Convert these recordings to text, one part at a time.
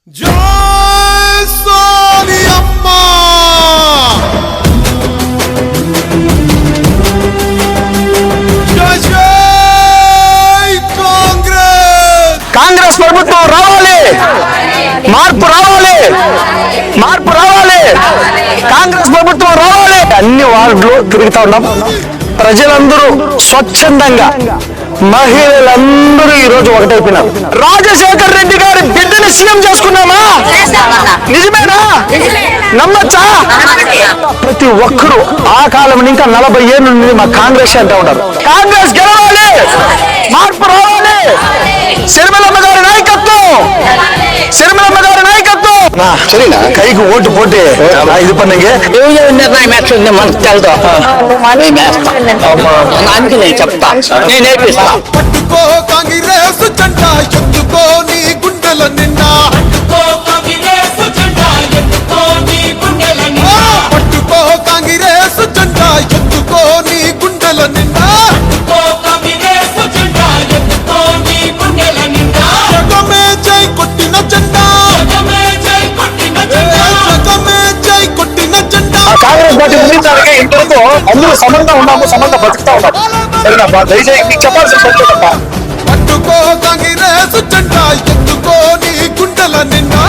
జై సోనియమ్మ జై జై కాంగ్రెస్ ప్రభుత్వం రావాలి, మార్పు రావాలి, మార్పు రావాలి, కాంగ్రెస్ ప్రభుత్వం రావాలి. అన్ని వార్డులు తిరుగుతా ఉన్నాం. ప్రజలందరూ స్వచ్ఛందంగా, మహిళలందరూ ఈ రోజు ఒకటైపోయినారు. రాజశేఖర్ రెడ్డి గారి బిడ్డని సీఎం చేసుకున్నామా? నిజమేనా? నమ్మచ్చా? ప్రతి ఒక్కరూ ఆ కాలం ఇంకా 40 ఏళ్ళ నుండి మా కాంగ్రెస్ అంటూ ఉన్నారు. కాంగ్రెస్ గెలవాలి, మార్పు రావాలి. శర్మిలమ్మ గారి నాయకత్వం, శర్మిలమ్మ గారి నాయకత్వం. కైకి ఓటు పోటీ ఇది పన్నెంగే నిర్ణయం మనకు తెలుదు. అందుకే నేను చెప్తా, నేను నేర్పిస్తా. పట్టుకో కాంగ్రెస్ జెండా ఎత్తుకో నీ గుండెల నిండా, పట్టుకో కాంగ్రెస్ జెండా ఎత్తుకో నీ గుండెల నిండా, జగమే జై కొట్టిన జెండా, జగమే జై కొట్టిన జెండా. కాంగ్రెస్ పార్టీ ముందుకు ఇంతవరకు అందరూ సమంగా ఉన్నాము, సమంగా బతుకుతా ఉన్నాము. సరేనా? దయచేసి మీకు చెప్పాల్సిన పని తప్ప. పట్టుకో కాంగ్రెస్ జెండా ఎత్తుకో నీ గుండెల నిండా.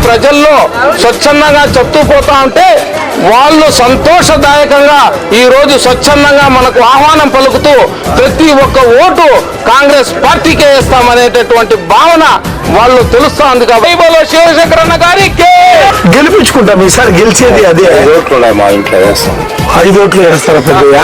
ప్రజల్లో స్వచ్ఛందంగా చెప్తూ పోతా ఉంటే వాళ్ళు సంతోషదాయకంగా ఈ రోజు స్వచ్ఛందంగా మనకు ఆహ్వానం పలుకుతూ ప్రతి ఒక్క ఓటు కాంగ్రెస్ పార్టీకే వేస్తామనేటటువంటి భావన వాళ్ళు తెలుస్తా ఉంది. కాబట్టి శివశంకర్ అన్న గారికి గెలిపించుకుంటాం. ఈసారి గెలిచేది అదే. 5 ఓట్లు మా ఇంట్లో వేస్తాం. 5 ఓట్లు వేస్తారా పెద్దయ్య?